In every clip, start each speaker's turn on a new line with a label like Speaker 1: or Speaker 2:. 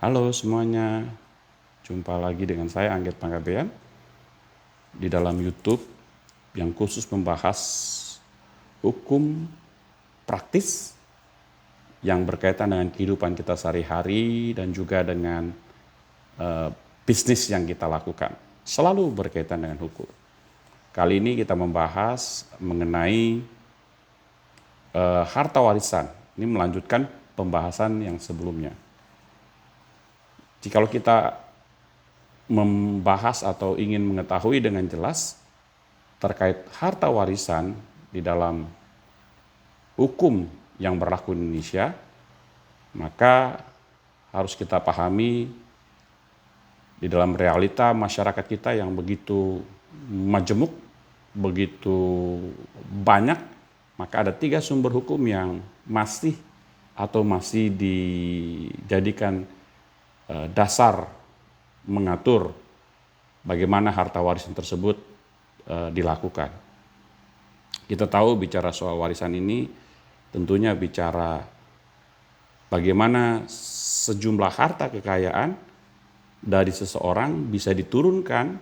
Speaker 1: Halo semuanya, jumpa lagi dengan saya Angget Panggabean di dalam YouTube yang khusus membahas hukum praktis yang berkaitan dengan kehidupan kita sehari-hari dan juga dengan eh, bisnis yang kita lakukan. Selalu berkaitan dengan hukum. Kali ini kita membahas mengenai harta warisan. Ini melanjutkan pembahasan yang sebelumnya. Jikalau kita membahas atau ingin mengetahui dengan jelas terkait harta warisan di dalam hukum yang berlaku di Indonesia, maka harus kita pahami di dalam realita masyarakat kita yang begitu majemuk, begitu banyak, maka ada 3 sumber hukum yang masih dijadikan dasar mengatur bagaimana harta warisan tersebut dilakukan. Kita tahu bicara soal warisan ini tentunya bicara bagaimana sejumlah harta kekayaan dari seseorang bisa diturunkan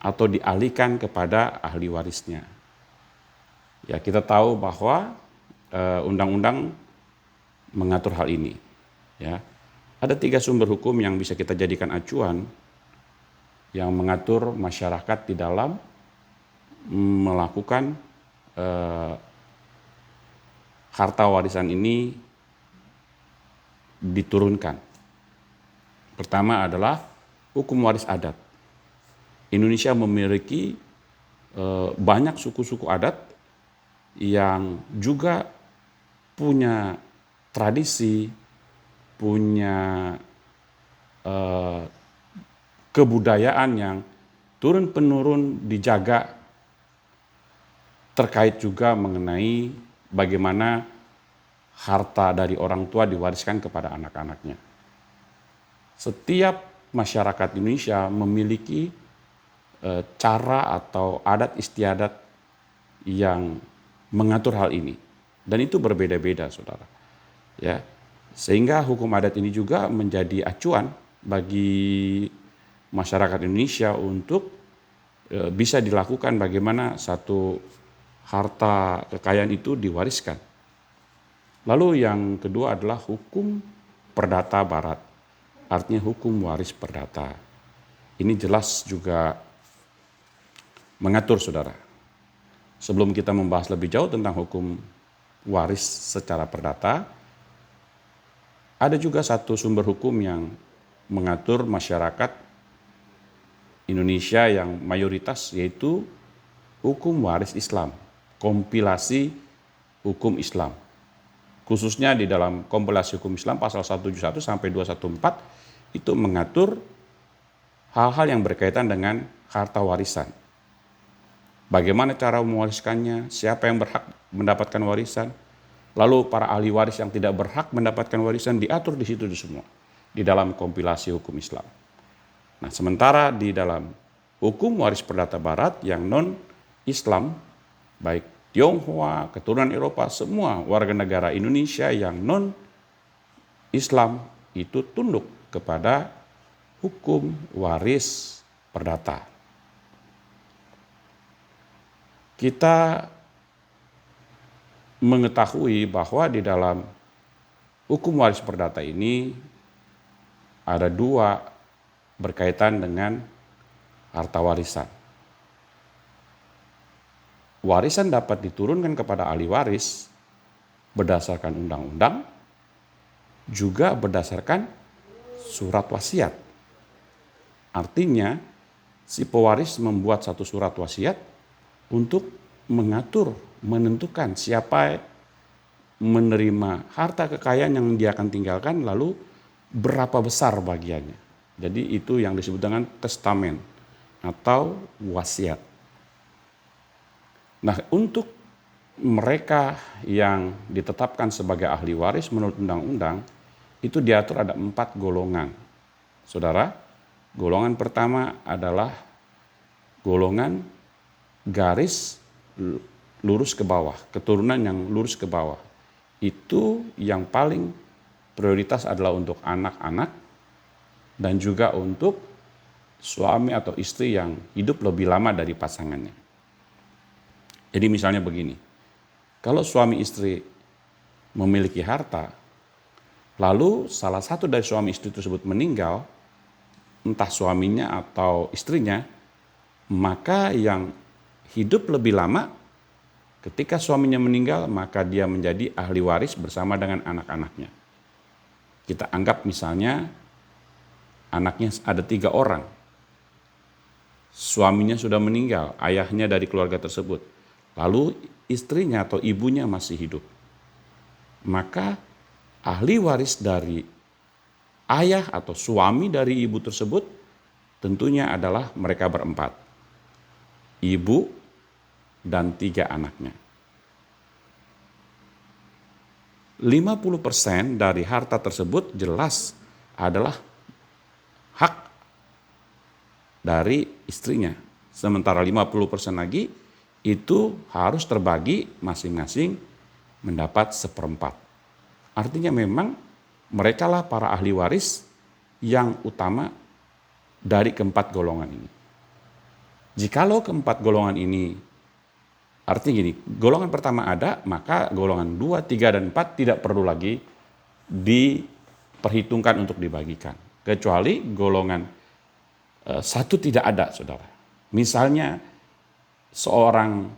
Speaker 1: atau dialihkan kepada ahli warisnya. Ya, kita tahu bahwa undang-undang mengatur hal ini. Ya, ada 3 sumber hukum yang bisa kita jadikan acuan yang mengatur masyarakat di dalam melakukan harta warisan ini diturunkan. Pertama adalah hukum waris adat. Indonesia memiliki banyak suku-suku adat yang juga punya tradisi, punya kebudayaan yang turun-penurun dijaga, terkait juga mengenai bagaimana harta dari orang tua diwariskan kepada anak-anaknya. Setiap masyarakat Indonesia memiliki cara atau adat istiadat yang mengatur hal ini, dan itu berbeda-beda, saudara. Ya, sehingga hukum adat ini juga menjadi acuan bagi masyarakat Indonesia untuk bisa dilakukan bagaimana satu harta kekayaan itu diwariskan. Lalu yang kedua adalah hukum perdata barat, artinya hukum waris perdata. Ini jelas juga mengatur, saudara. Sebelum kita membahas lebih jauh tentang hukum waris secara perdata, ada juga satu sumber hukum yang mengatur masyarakat Indonesia yang mayoritas, yaitu hukum waris Islam, kompilasi hukum Islam. Khususnya di dalam kompilasi hukum Islam pasal 171 sampai 214 itu mengatur hal-hal yang berkaitan dengan harta warisan. Bagaimana cara mewariskannya, siapa yang berhak mendapatkan warisan, lalu para ahli waris yang tidak berhak mendapatkan warisan diatur di situ semua, di dalam kompilasi hukum Islam. Nah, sementara di dalam hukum waris perdata barat yang non-Islam, baik Tionghoa, keturunan Eropa, semua warga negara Indonesia yang non-Islam itu tunduk kepada hukum waris perdata. Kita mengetahui bahwa di dalam hukum waris perdata ini ada 2 berkaitan dengan harta warisan. Warisan dapat diturunkan kepada ahli waris berdasarkan undang-undang, juga berdasarkan surat wasiat. Artinya, si pewaris membuat satu surat wasiat untuk mengatur, menentukan siapa menerima harta kekayaan yang dia akan tinggalkan, lalu berapa besar bagiannya. Jadi itu yang disebut dengan testamen atau wasiat. Nah, untuk mereka yang ditetapkan sebagai ahli waris menurut undang-undang, itu diatur ada 4 golongan. Saudara, golongan pertama adalah golongan garis lurus ke bawah, keturunan yang lurus ke bawah. Itu yang paling prioritas adalah untuk anak-anak dan juga untuk suami atau istri yang hidup lebih lama dari pasangannya. Jadi misalnya begini, kalau suami istri memiliki harta, lalu salah satu dari suami istri tersebut meninggal, entah suaminya atau istrinya, maka yang hidup lebih lama ketika suaminya meninggal, maka dia menjadi ahli waris bersama dengan anak-anaknya. Kita anggap misalnya anaknya ada 3 orang. Suaminya sudah meninggal, ayahnya dari keluarga tersebut. Lalu istrinya atau ibunya masih hidup. Maka ahli waris dari ayah atau suami dari ibu tersebut tentunya adalah mereka berempat. Ibu dan 3 anaknya. 50% dari harta tersebut jelas adalah hak dari istrinya. Sementara 50% lagi itu harus terbagi masing-masing mendapat 1/4. Artinya memang mereka lah para ahli waris yang utama dari keempat golongan ini. Jikalau keempat golongan ini, artinya gini, golongan pertama ada, maka golongan 2, 3, dan 4 tidak perlu lagi diperhitungkan untuk dibagikan. Kecuali golongan 1 tidak ada, saudara. Misalnya seorang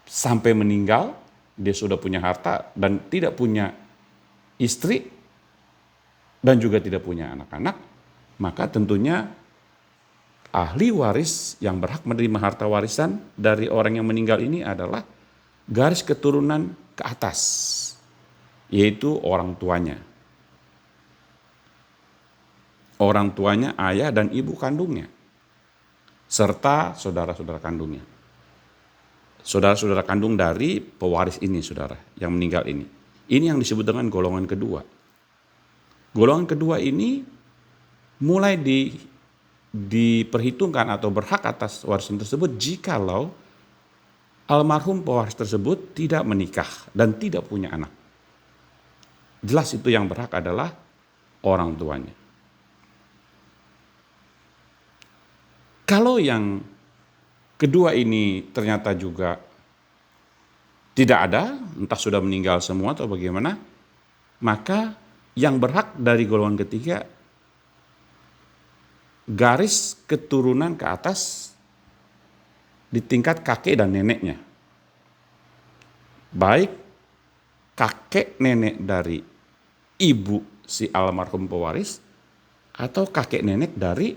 Speaker 1: sampai meninggal, dia sudah punya harta dan tidak punya istri dan juga tidak punya anak-anak, maka tentunya ahli waris yang berhak menerima harta warisan dari orang yang meninggal ini adalah garis keturunan ke atas, yaitu orang tuanya. Orang tuanya, ayah dan ibu kandungnya, serta saudara-saudara kandungnya. Saudara-saudara kandung dari pewaris ini, saudara, yang meninggal ini. Ini yang disebut dengan golongan kedua. Golongan kedua ini mulai diperhitungkan atau berhak atas warisan tersebut jikalau almarhum pewaris tersebut tidak menikah dan tidak punya anak. Jelas itu yang berhak adalah orang tuanya. Kalau yang kedua ini ternyata juga tidak ada, entah sudah meninggal semua atau bagaimana, maka yang berhak dari golongan ketiga garis keturunan ke atas di tingkat kakek dan neneknya. Baik kakek nenek dari ibu si almarhum pewaris atau kakek nenek dari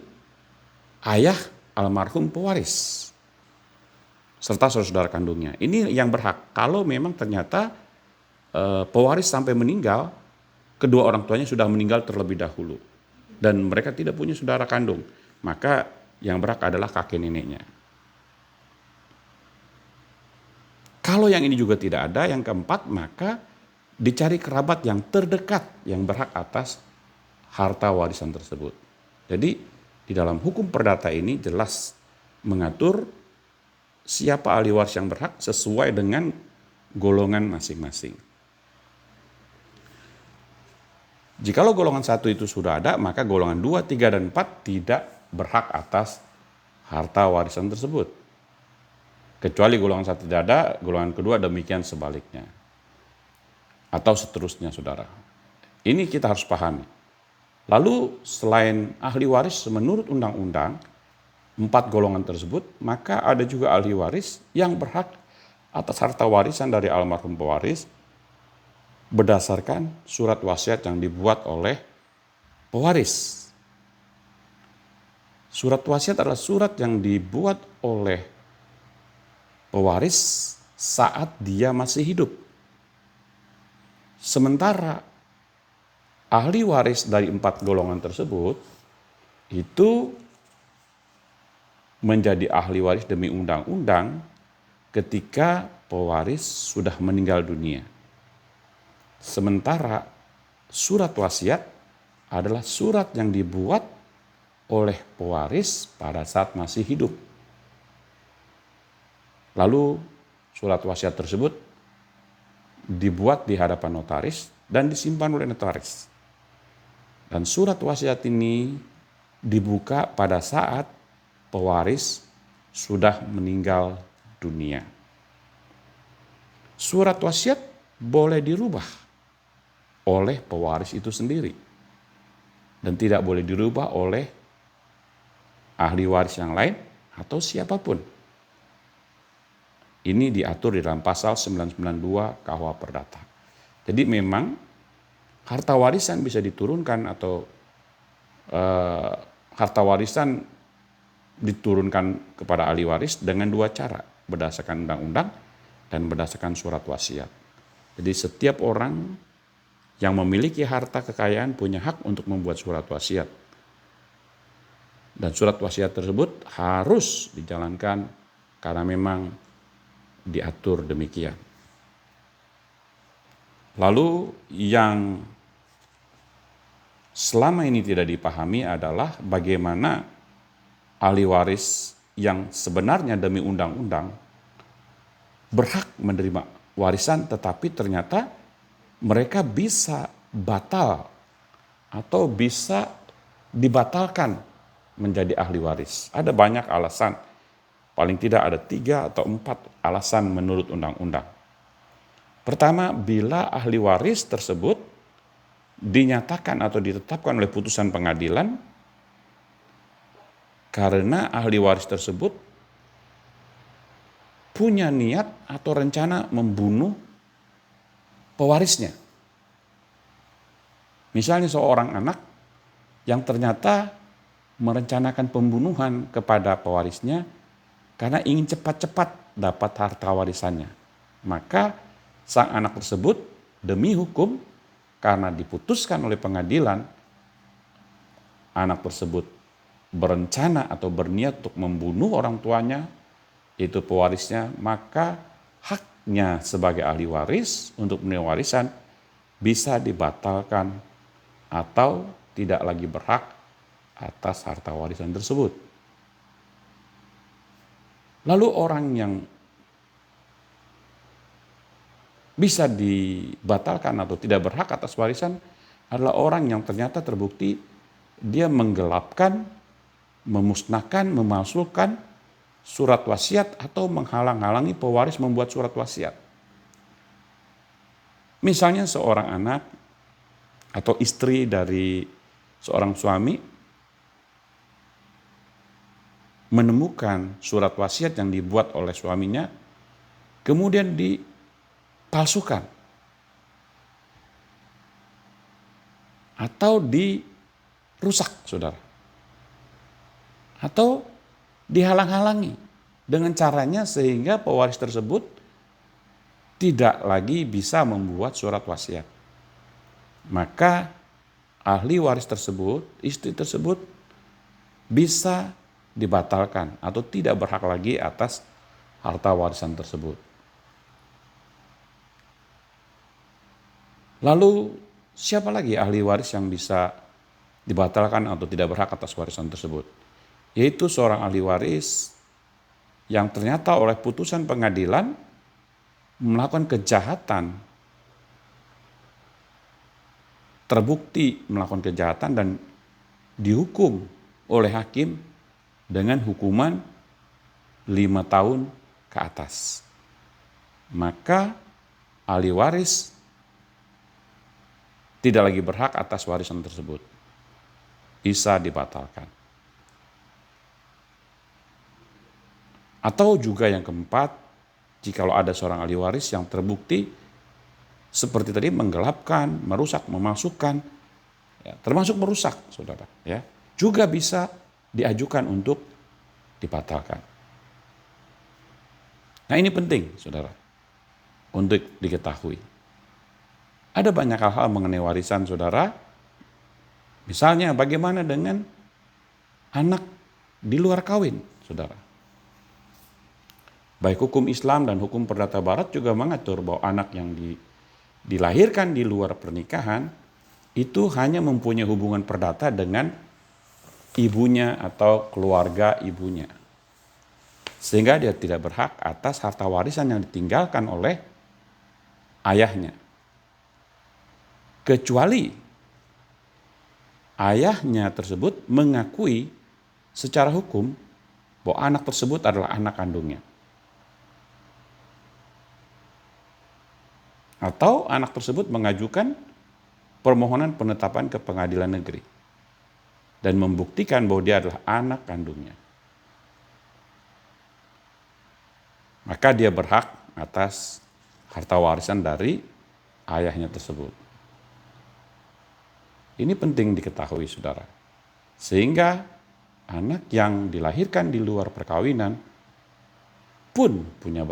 Speaker 1: ayah almarhum pewaris serta saudara kandungnya. Ini yang berhak kalau memang ternyata pewaris sampai meninggal, kedua orang tuanya sudah meninggal terlebih dahulu dan mereka tidak punya saudara kandung, maka yang berhak adalah kakek neneknya. Kalau yang ini juga tidak ada, yang keempat, maka dicari kerabat yang terdekat yang berhak atas harta warisan tersebut. Jadi di dalam hukum perdata ini jelas mengatur siapa ahli waris yang berhak sesuai dengan golongan masing-masing. Jikalau golongan 1 itu sudah ada, maka golongan 2, 3, dan 4 tidak berhak atas harta warisan tersebut. Kecuali golongan 1 tidak ada, golongan kedua demikian sebaliknya. Atau seterusnya, saudara. Ini kita harus pahami. Lalu selain ahli waris menurut undang-undang, 4 golongan tersebut, maka ada juga ahli waris yang berhak atas harta warisan dari almarhum pewaris berdasarkan surat wasiat yang dibuat oleh pewaris. Surat wasiat adalah surat yang dibuat oleh pewaris saat dia masih hidup. Sementara ahli waris dari 4 golongan tersebut itu menjadi ahli waris demi undang-undang ketika pewaris sudah meninggal dunia. Sementara surat wasiat adalah surat yang dibuat oleh pewaris pada saat masih hidup. Lalu surat wasiat tersebut dibuat di hadapan notaris dan disimpan oleh notaris. Dan surat wasiat ini dibuka pada saat pewaris sudah meninggal dunia. Surat wasiat boleh dirubah oleh pewaris itu sendiri dan tidak boleh dirubah oleh ahli waris yang lain atau siapapun. Ini diatur di dalam pasal 992 KUH Perdata. Jadi memang harta warisan bisa diturunkan atau harta warisan diturunkan kepada ahli waris dengan dua cara, berdasarkan undang-undang dan berdasarkan surat wasiat. Jadi setiap orang yang memiliki harta kekayaan punya hak untuk membuat surat wasiat. Dan surat wasiat tersebut harus dijalankan karena memang diatur demikian. Lalu yang selama ini tidak dipahami adalah bagaimana ahli waris yang sebenarnya demi undang-undang berhak menerima warisan, tetapi ternyata mereka bisa batal atau bisa dibatalkan menjadi ahli waris. Ada banyak alasan, paling tidak ada 3 atau 4 alasan menurut undang-undang. Pertama, bila ahli waris tersebut dinyatakan atau ditetapkan oleh putusan pengadilan karena ahli waris tersebut punya niat atau rencana membunuh pewarisnya. Misalnya seorang anak yang ternyata merencanakan pembunuhan kepada pewarisnya karena ingin cepat-cepat dapat harta warisannya. Maka sang anak tersebut demi hukum karena diputuskan oleh pengadilan anak tersebut berencana atau berniat untuk membunuh orang tuanya, itu pewarisnya, maka haknya sebagai ahli waris untuk menerima warisan bisa dibatalkan atau tidak lagi berhak atas harta warisan tersebut. Lalu orang yang bisa dibatalkan atau tidak berhak atas warisan adalah orang yang ternyata terbukti dia menggelapkan, memusnahkan, memalsukan surat wasiat atau menghalang-halangi pewaris membuat surat wasiat. Misalnya seorang anak atau istri dari seorang suami menemukan surat wasiat yang dibuat oleh suaminya, kemudian dipalsukan atau dirusak, saudara. Atau dihalang-halangi dengan caranya sehingga pewaris tersebut tidak lagi bisa membuat surat wasiat. Maka ahli waris tersebut, istri tersebut bisa dibatalkan atau tidak berhak lagi atas harta warisan tersebut. Lalu siapa lagi ahli waris yang bisa dibatalkan atau tidak berhak atas warisan tersebut? Yaitu seorang ahli waris yang ternyata oleh putusan pengadilan melakukan kejahatan, terbukti melakukan kejahatan dan dihukum oleh hakim dengan hukuman 5 tahun ke atas. Maka ahli waris tidak lagi berhak atas warisan tersebut. Bisa dibatalkan. Atau juga yang keempat, jikalau ada seorang ahli waris yang terbukti seperti tadi menggelapkan, merusak, memalsukan, ya, termasuk merusak, saudara, ya, juga bisa diajukan untuk dibatalkan. Nah ini penting, saudara, untuk diketahui. Ada banyak hal-hal mengenai warisan, saudara. Misalnya bagaimana dengan anak di luar kawin, saudara. Baik hukum Islam dan hukum perdata barat juga mengatur bahwa anak yang dilahirkan di luar pernikahan itu hanya mempunyai hubungan perdata dengan ibunya atau keluarga ibunya. Sehingga dia tidak berhak atas harta warisan yang ditinggalkan oleh ayahnya. kecuali ayahnya tersebut mengakui secara hukum bahwa anak tersebut adalah anak kandungnya. Atau anak tersebut mengajukan permohonan penetapan ke pengadilan negeri dan membuktikan bahwa dia adalah anak kandungnya. Maka dia berhak atas harta warisan dari ayahnya tersebut. Ini penting diketahui, saudara. Sehingga anak yang dilahirkan di luar perkawinan pun punya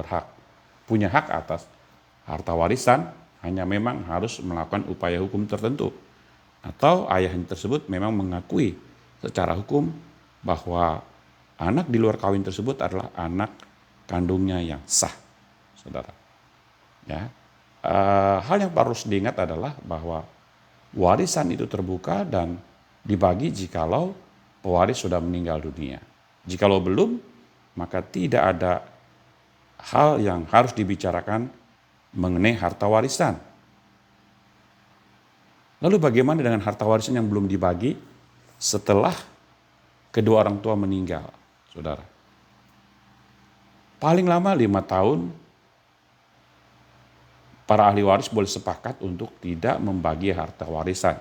Speaker 1: hak atas harta warisan, hanya memang harus melakukan upaya hukum tertentu. Atau ayahnya tersebut memang mengakui secara hukum bahwa anak di luar kawin tersebut adalah anak kandungnya yang sah, saudara. Ya, hal yang harus diingat adalah bahwa warisan itu terbuka dan dibagi jikalau pewaris sudah meninggal dunia. Jikalau belum, maka tidak ada hal yang harus dibicarakan mengenai harta warisan. Lalu bagaimana dengan harta warisan yang belum dibagi setelah kedua orang tua meninggal, saudara? Paling lama 5 tahun, para ahli waris boleh sepakat untuk tidak membagi harta warisan.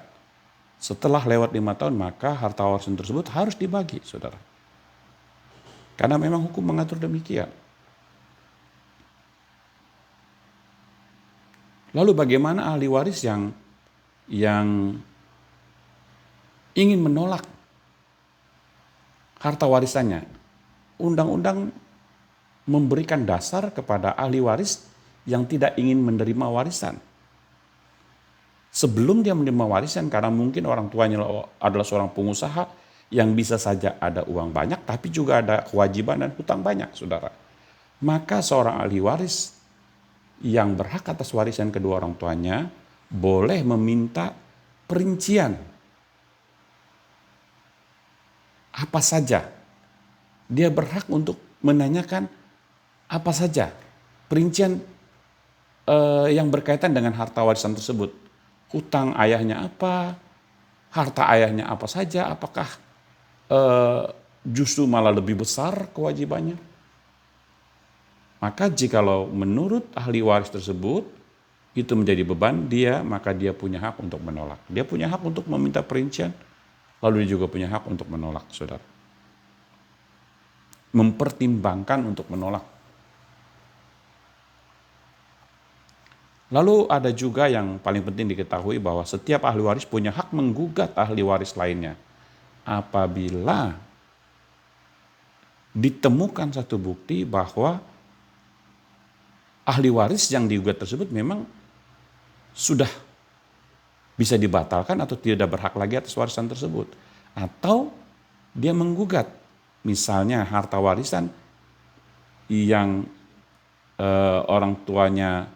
Speaker 1: Setelah lewat 5 tahun, maka harta warisan tersebut harus dibagi, saudara. Karena memang hukum mengatur demikian. Lalu bagaimana ahli waris yang ingin menolak harta warisannya? Undang-undang memberikan dasar kepada ahli waris yang tidak ingin menerima warisan. Sebelum dia menerima warisan, karena mungkin orang tuanya adalah seorang pengusaha yang bisa saja ada uang banyak, tapi juga ada kewajiban dan hutang banyak, saudara. Maka seorang ahli waris yang berhak atas warisan kedua orang tuanya boleh meminta perincian apa saja. Dia berhak untuk menanyakan apa saja perincian yang berkaitan dengan harta warisan tersebut. Hutang ayahnya apa, harta ayahnya apa saja, apakah justru malah lebih besar kewajibannya. Maka jikalau menurut ahli waris tersebut itu menjadi beban dia, maka dia punya hak untuk menolak. Dia punya hak untuk meminta perincian, lalu dia juga punya hak untuk menolak, saudara. Mempertimbangkan untuk menolak. Lalu ada juga yang paling penting diketahui bahwa setiap ahli waris punya hak menggugat ahli waris lainnya apabila ditemukan satu bukti bahwa ahli waris yang digugat tersebut memang sudah bisa dibatalkan atau tidak berhak lagi atas warisan tersebut. Atau dia menggugat misalnya harta warisan yang orang tuanya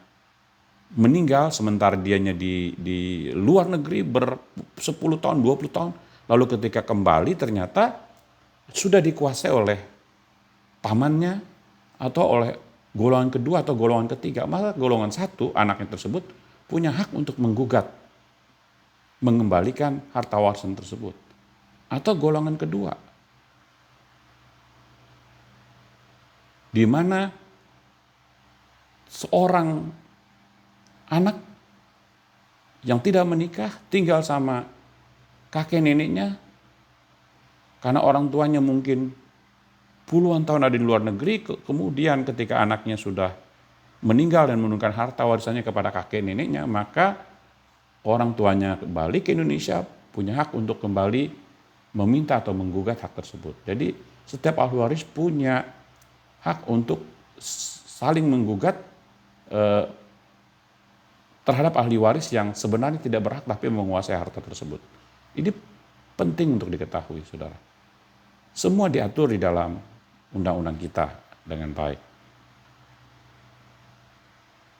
Speaker 1: meninggal sementara dianya di luar negeri 10 tahun, 20 tahun. Lalu ketika kembali ternyata sudah dikuasai oleh pamannya atau oleh golongan kedua atau golongan ketiga. Maka golongan satu, anaknya tersebut punya hak untuk menggugat, mengembalikan harta warisan tersebut. Atau golongan kedua, di mana seorang anak yang tidak menikah tinggal sama kakek neneknya karena orang tuanya mungkin puluhan tahun ada di luar negeri, kemudian ketika anaknya sudah meninggal dan menurunkan harta warisannya kepada kakek neneknya, maka orang tuanya kembali ke Indonesia punya hak untuk kembali meminta atau menggugat hak tersebut. Jadi setiap ahli waris punya hak untuk saling menggugat terhadap ahli waris yang sebenarnya tidak berhak tapi menguasai harta tersebut. Ini penting untuk diketahui, saudara. Semua diatur di dalam undang-undang kita dengan baik.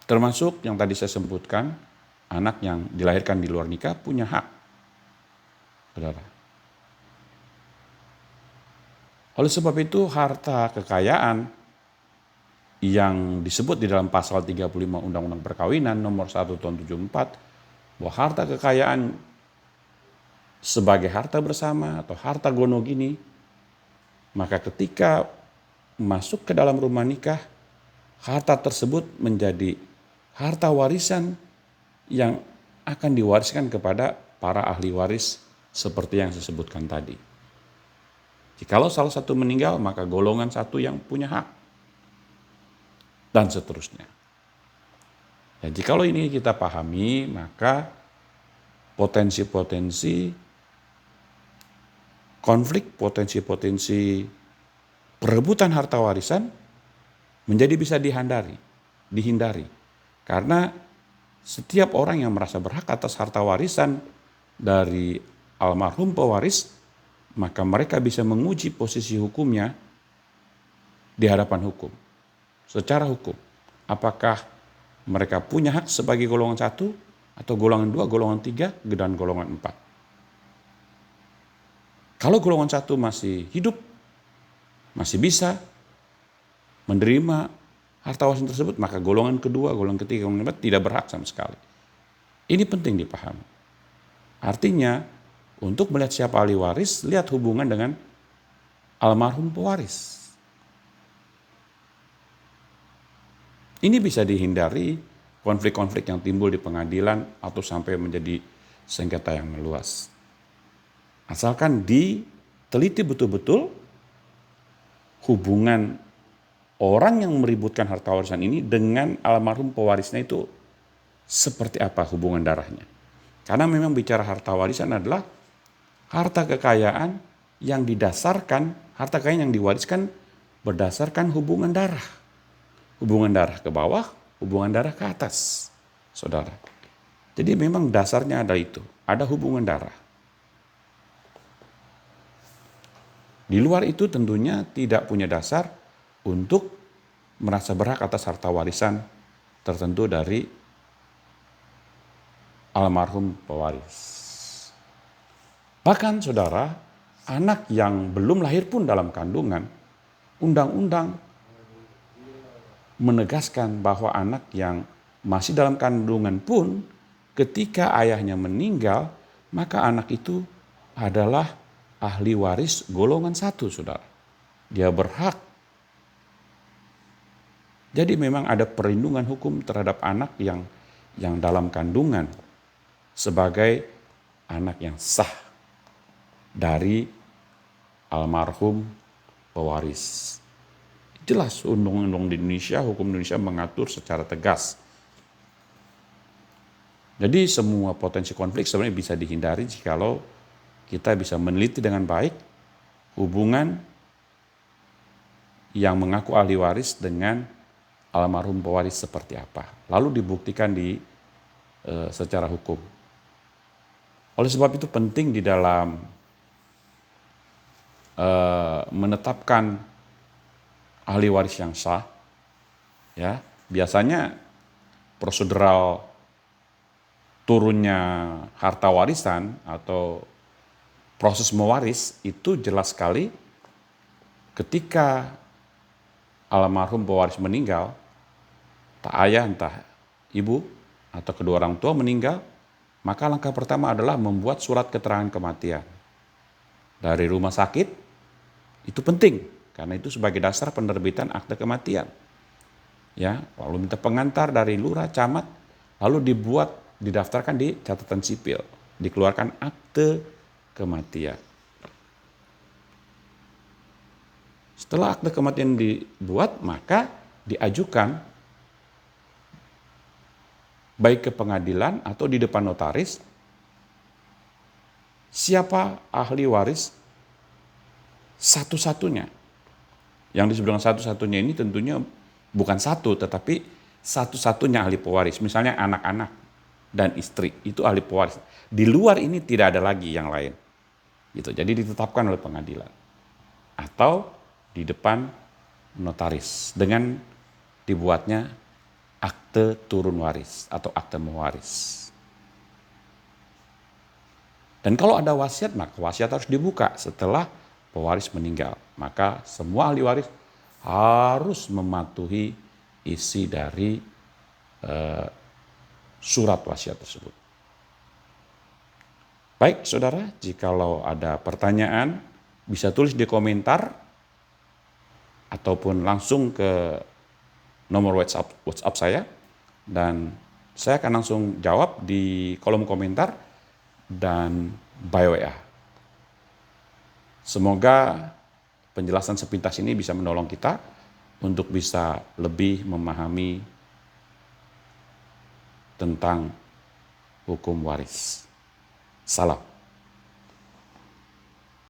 Speaker 1: Termasuk yang tadi saya sebutkan, anak yang dilahirkan di luar nikah punya hak, saudara. Oleh sebab itu harta kekayaan yang disebut di dalam pasal 35 Undang-Undang Perkawinan nomor 1 tahun 74 bahwa harta kekayaan sebagai harta bersama atau harta gonogini, maka ketika masuk ke dalam rumah nikah, harta tersebut menjadi harta warisan yang akan diwariskan kepada para ahli waris seperti yang saya sebutkan tadi. Jikalau salah satu meninggal, maka golongan satu yang punya hak, dan seterusnya. Ya, jikalau ini kita pahami, maka potensi-potensi konflik, potensi-potensi perebutan harta warisan menjadi bisa dihindari. Karena setiap orang yang merasa berhak atas harta warisan dari almarhum pewaris, maka mereka bisa menguji posisi hukumnya di hadapan hukum. Secara hukum, apakah mereka punya hak sebagai golongan 1 atau golongan 2, golongan 3, dan golongan 4. Kalau golongan 1 masih hidup, masih bisa menerima harta warisan tersebut, maka golongan kedua, golongan ketiga, golongan 4 tidak berhak sama sekali. Ini penting dipahami. Artinya, untuk melihat siapa ahli waris, lihat hubungan dengan almarhum pewaris. Ini bisa dihindari konflik-konflik yang timbul di pengadilan atau sampai menjadi sengketa yang meluas. Asalkan diteliti betul-betul hubungan orang yang meributkan harta warisan ini dengan almarhum pewarisnya itu seperti apa hubungan darahnya. Karena memang bicara harta warisan adalah harta kekayaan yang didasarkan, harta kekayaan yang diwariskan berdasarkan hubungan darah. Hubungan darah ke bawah, hubungan darah ke atas, saudara. Jadi memang dasarnya ada itu, ada hubungan darah. Di luar itu tentunya tidak punya dasar untuk merasa berhak atas harta warisan tertentu dari almarhum pewaris. Bahkan saudara, anak yang belum lahir pun dalam kandungan, undang-undang menegaskan bahwa anak yang masih dalam kandungan pun ketika ayahnya meninggal, maka anak itu adalah ahli waris golongan 1, saudara. Dia berhak. Jadi memang ada perlindungan hukum terhadap anak yang dalam kandungan sebagai anak yang sah dari almarhum pewaris. Jelas undang-undang di Indonesia, hukum Indonesia mengatur secara tegas. Jadi semua potensi konflik sebenarnya bisa dihindari jikalau kita bisa meneliti dengan baik hubungan yang mengaku ahli waris dengan almarhum pewaris seperti apa. Lalu dibuktikan secara hukum. Oleh sebab itu penting di dalam menetapkan ahli waris yang sah, ya biasanya prosedural turunnya harta warisan atau proses mewaris itu jelas sekali ketika almarhum pewaris meninggal, entah ayah entah ibu atau kedua orang tua meninggal, maka langkah pertama adalah membuat surat keterangan kematian dari rumah sakit. Itu penting. Karena itu sebagai dasar penerbitan akte kematian. Ya, lalu minta pengantar dari lurah, camat, lalu didaftarkan di catatan sipil, dikeluarkan akte kematian. Setelah akte kematian dibuat, maka diajukan baik ke pengadilan atau di depan notaris siapa ahli waris satu-satunya. Yang disebut dengan satu-satunya ini tentunya bukan satu, tetapi satu-satunya ahli pewaris. Misalnya anak-anak dan istri, itu ahli pewaris. Di luar ini tidak ada lagi yang lain. Gitu. Jadi ditetapkan oleh pengadilan. Atau di depan notaris dengan dibuatnya akte turun waris atau akte mewaris. Dan kalau ada wasiat, maka wasiat harus dibuka setelah pewaris meninggal. Maka semua ahli waris harus mematuhi isi dari surat wasiat tersebut. Baik saudara, jikalau ada pertanyaan bisa tulis di komentar ataupun langsung ke nomor WhatsApp saya, dan saya akan langsung jawab di kolom komentar dan by WA. Semoga penjelasan sepintas ini bisa menolong kita untuk bisa lebih memahami tentang hukum waris. Salam.